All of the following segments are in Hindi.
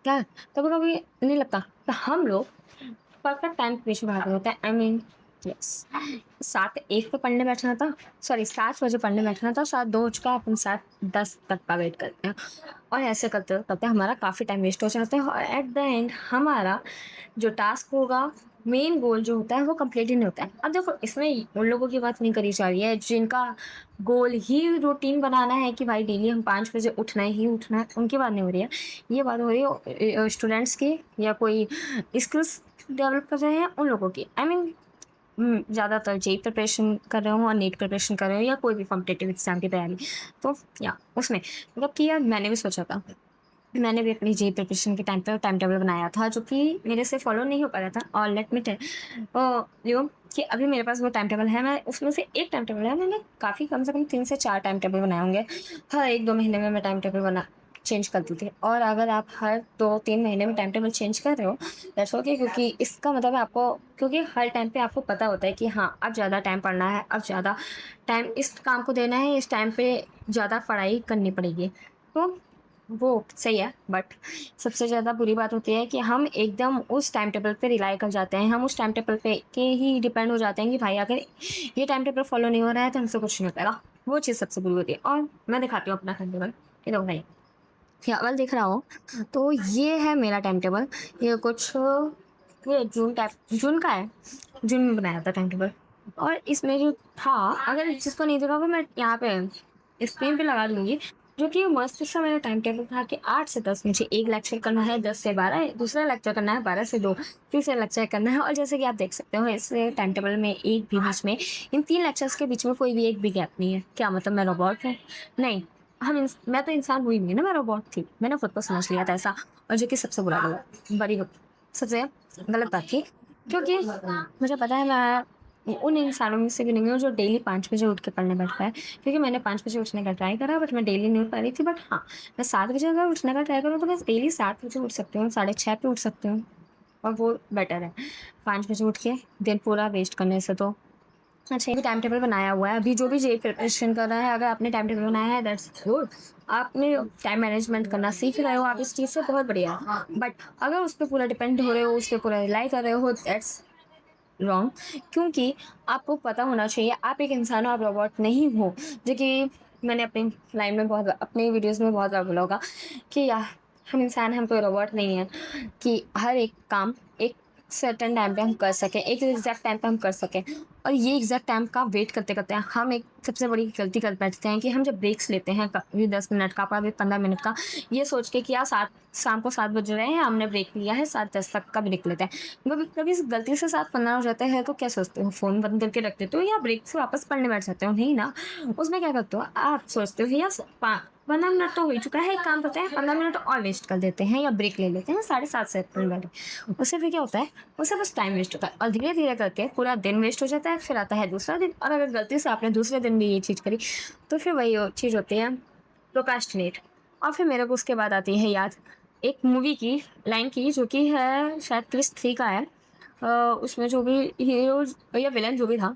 क्या कभी-कभी नहीं लगता कि हम लोग परफेक्ट टाइम के पीछे भाग रहे होते हैं। आई मीन यस 7:01 पे पढ़ने बैठना था, सॉरी 7 बजे पढ़ने बैठना था, 7:02 हो चुका, अपन 7:10 तक का वेट करते हैं और ऐसे करते-करते हमारा काफ़ी टाइम वेस्ट हो जाता है और एट द एंड हमारा जो टास्क होगा, मेन गोल जो होता है वो कंप्लीट ही नहीं होता है। अब देखो इसमें उन लोगों की बात नहीं करी जा रही है जिनका गोल ही रूटीन बनाना है कि भाई डेली हम 5 बजे उठना ही उठना है, उनकी बात नहीं हो रही है। ये बात हो रही है स्टूडेंट्स की या कोई स्किल्स डेवलप कर रहे हैं उन लोगों की। आई मीन ज़्यादातर जेईई प्रिपरेशन कर रहे हो और नीट प्रिपरेशन कर रहे हो या कोई भी कॉम्पिटिटिव एग्ज़ाम की तैयारी। तो या उसमें मतलब कि यार मैंने भी सोचा था, मैंने भी अपनी जेईई प्रिपरेशन के टाइम पे टाइम टेबल बनाया था जो कि मेरे से फॉलो नहीं हो पा रहा था और लेट मी टेल यू कि अभी मेरे पास वो टाइम टेबल है, मैं उसमें से एक टाइम टेबल है, मैंने काफ़ी कम से कम 3 से 4 टाइम टेबल बनाए होंगे। हर 1-2 महीने में मैं टाइम टेबल बना चेंज करती थी और अगर आप हर 2-3 महीने में टाइम टेबल चेंज कर रहे हो दैट्स ओके क्योंकि इसका मतलब है आपको क्योंकि हर टाइम पे आपको पता होता है कि हाँ, अब ज़्यादा टाइम पढ़ना है, अब ज़्यादा टाइम इस काम को देना है, इस टाइम पे ज़्यादा पढ़ाई करनी पड़ेगी। तो वो सही है बट सबसे ज़्यादा बुरी बात होती है कि हम एकदम उस टाइम टेबल पे रिलाई कर जाते हैं, हम उस टाइम टेबल पे के ही डिपेंड हो जाते हैं कि भाई अगर ये टाइम टेबल फॉलो नहीं हो रहा है तो हमसे कुछ नहीं हो पाएगा। वो चीज़ सबसे बुरी होती है और मैं दिखाती हूँ अपना टाइम टेबल, ये देखो भाई, अव्वल दिख रहा हो तो ये है मेरा टाइम टेबल। ये कुछ ये जून का है, जून में बनाया था टाइम टेबल और इसमें जो था अगर जिसको नहीं देखा होगा मैं यहाँ पे स्क्रीन पे लगा दूंगी जो कि मस्त सा मेरा टाइम टेबल था कि 8 से 10 मुझे एक लेक्चर करना है, 10 से 12 दूसरा लेक्चर करना है, 12 से 2 तीसरा लेक्चर करना है और जैसे कि आप देख सकते हो इस टाइम टेबल में एक भी बीच में इन 3 लेक्चर्स के बीच में कोई भी एक भी गैप नहीं है। क्या मतलब मैं रोबोट हूँ? नहीं, मैं तो इंसान हुई नहीं ना, मैं रोबोट थी, मैंने खुद को समझ लिया था ऐसा और जो कि सबसे बुरा गलत बड़ी सबसे गलत बात थी क्योंकि मुझे पता है मैं उन इंसानों में से भी नहीं हूँ जो डेली 5 बजे उठ के पढ़ने बैठता है क्योंकि मैंने 5 बजे उठने का ट्राई करा बट मैं डेली नहीं उठ पा रही थी बट हाँ, मैं 7 बजे अगर उठने का ट्राई करूँ तो मैं डेली 7 बजे उठ सकती हूँ, 6:30 पे उठ सकती हूँ और वो बेटर है 5 बजे उठ के दिन पूरा वेस्ट करने से। तो अच्छा, ये टाइम टेबल बनाया हुआ है अभी जो भी जेईई प्रिपरेशन कर रहा है, अगर आपने टाइम टेबल बनाया है दैट्स गुड, आपने टाइम मैनेजमेंट करना सीख रहे हो, आप इस चीज़ से बहुत बढ़िया है बट अगर उस पर पूरा डिपेंड हो रहे हो, उस पर पूरा रिलाई कर रहे हो दैट्स रॉन्ग। क्योंकि आपको पता होना चाहिए आप एक इंसान हो, आप रोबोट नहीं हो। जो कि मैंने अपनी लाइन में बहुत अपनी वीडियोस में बहुत बार बोला होगा कि यार हम इंसान हैं, हम कोई रोबोट नहीं है कि हर एक काम एक सर्टेन टाइम पे हम कर सकें, एक एग्जैक्ट टाइम पे हम कर सकें और ये एग्जैक्ट टाइम का वेट करते करते हम एक सबसे बड़ी गलती कर बैठते हैं कि हम जब ब्रेक्स लेते हैं कभी 10 मिनट का कभी 15 मिनट का, ये सोच के कि यार शाम को 7 बज रहे हैं, हमने ब्रेक लिया है, 7:10 तक का ब्रेक लेते हैं। कभी कभी गलती से 7:15 हो जाता है तो क्या सोचते हो, फ़ोन बंद करके रख देते हो या ब्रेक से वापस पढ़ने बैठ जाते हो? नहीं ना, उसमें क्या करते हो आप सोचते हो यार 15 मिनट तो हो ही चुका है, एक काम करते हैं 15 मिनट और वेस्ट कर देते हैं या ब्रेक ले लेते हैं 7:30 से पढ़ने बैठे। उससे फिर क्या होता है, उससे बस टाइम वेस्ट होता है और धीरे धीरे करके पूरा दिन वेस्ट हो जाता है, फिर आता है दूसरा दिन और अगर गलती से आपने दूसरे दिन भी ये चीज़ करी तो फिर वही चीज़ होती है प्रोक्रास्टिनेट। और फिर मेरे को उसके बाद आती है याद एक मूवी की लाइन की जो कि है शायद क्रिस 3 का है। उसमें जो भी हीरो या विलन जो भी था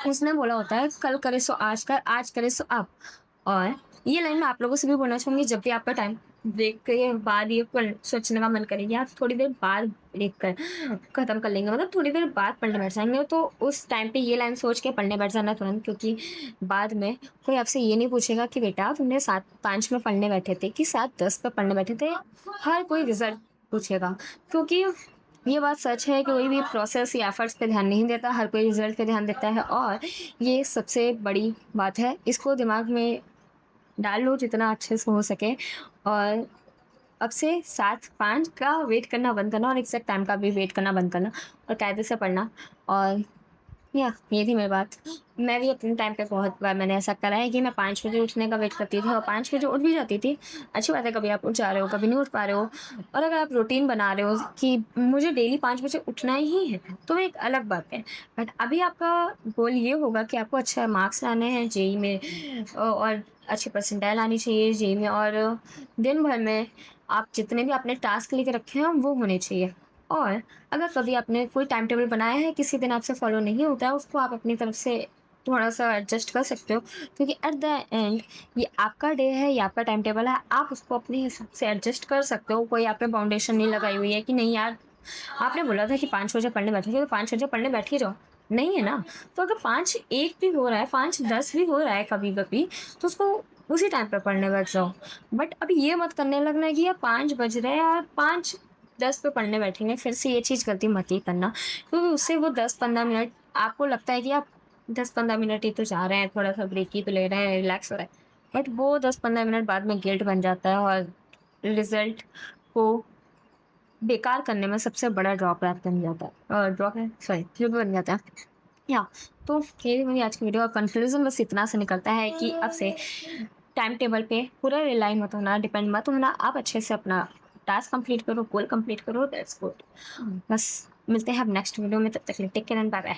उसने बोला होता है कल करे सो आज कर, आज करे सो अब। और ये लाइन मैं आप लोगों से भी बोलना चाहूंगी जब भी आपका टाइम ब्रेक के बाद ये सोचने का मन करेगी आप थोड़ी देर बाद ब्रेक कर खत्म कर लेंगे, मतलब थोड़ी देर बाद पढ़ने बैठ जाएंगे तो उस टाइम पे ये लाइन सोच के पढ़ने बैठ जाना तुरंत, क्योंकि बाद में कोई आपसे ये नहीं पूछेगा कि बेटा तुमने 7:05 में पढ़ने बैठे थे कि 7:10 पे पढ़ने बैठे थे, हर कोई रिजल्ट पूछेगा। क्योंकि ये बात सच है कि कोई भी प्रोसेस या एफर्ट्स पे ध्यान नहीं देता, हर कोई रिजल्ट पे ध्यान देता है और ये सबसे बड़ी बात है, इसको दिमाग में डाल लो जितना अच्छे से हो सके और अब से 7:05 का वेट करना बंद करना और एग्जैक्ट टाइम का भी वेट करना बंद करना और कायदे से पढ़ना। और या ये थी मेरी बात। मैं भी अपने टाइम पे बहुत बार मैंने ऐसा करा है कि मैं 5 बजे उठने का वेट करती थी और 5 बजे उठ भी जाती थी। अच्छी बात है, कभी आप उठ जा रहे हो, कभी नहीं उठ पा रहे हो और अगर आप रूटीन बना रहे हो कि मुझे डेली 5 बजे उठना ही है, तो वो एक अलग बात है। बट अभी आपका गोल ये होगा कि आपको अच्छा मार्क्स लाने हैं जेईई में और अच्छी परसेंटाइल आनी चाहिए जेईई में और दिन भर में आप जितने भी अपने टास्क लेके रखे हैं वो होने चाहिए। और अगर कभी आपने कोई टाइम टेबल बनाया है, किसी दिन आपसे फॉलो नहीं होता है, उसको आप अपनी तरफ से थोड़ा सा एडजस्ट कर सकते हो, क्योंकि एट द एंड ये आपका डे है, ये आपका टाइम टेबल है, आप उसको अपने हिसाब से एडजस्ट कर सकते हो। कोई आप पे बाउंडेशन नहीं लगाई हुई है कि नहीं यार, आपने बोला था कि 5 बजे पढ़ने बैठोगे तो 5 बजे पढ़ने बैठ ही जाओ, नहीं है ना। तो अगर 5:01 भी हो रहा है, 5:10 भी हो रहा है कभी-कभी, तो उसको उसी टाइम पे पढ़ने बैठ जाओ। बट अभी ये मत करने लगना है कि यार 5 बज रहे हैं और 5:10 पे पढ़ने बैठेंगे, फिर से ये चीज़ गलती मत ही करना, क्योंकि उससे वो 10-15 मिनट आपको लगता है कि आप 10-15 मिनट ही तो जा रहे हैं, थोड़ा-सा ब्रेक ही तो ले रहे हैं, रिलैक्स हो रहा है। बट वो 10-15 मिनट बाद में गिल्ट बन जाता है और रिज़ल्ट को बेकार करने में सबसे बड़ा ड्रॉबैक बन जाता है, ड्रॉप है सॉरी जो भी बन जाता है। या तो ये मेरी आज की वीडियो का कंक्लूजन बस इतना से निकलता है कि अब से टाइम टेबल पे पूरा रिलाई मत होना, डिपेंड मत होना, आप अच्छे से अपना टास्क कंप्लीट करो, गोल कंप्लीट करो, दैट्स गुड। बस मिलते हैं अब नेक्स्ट वीडियो में, तब तक के लिए take care and bye bye.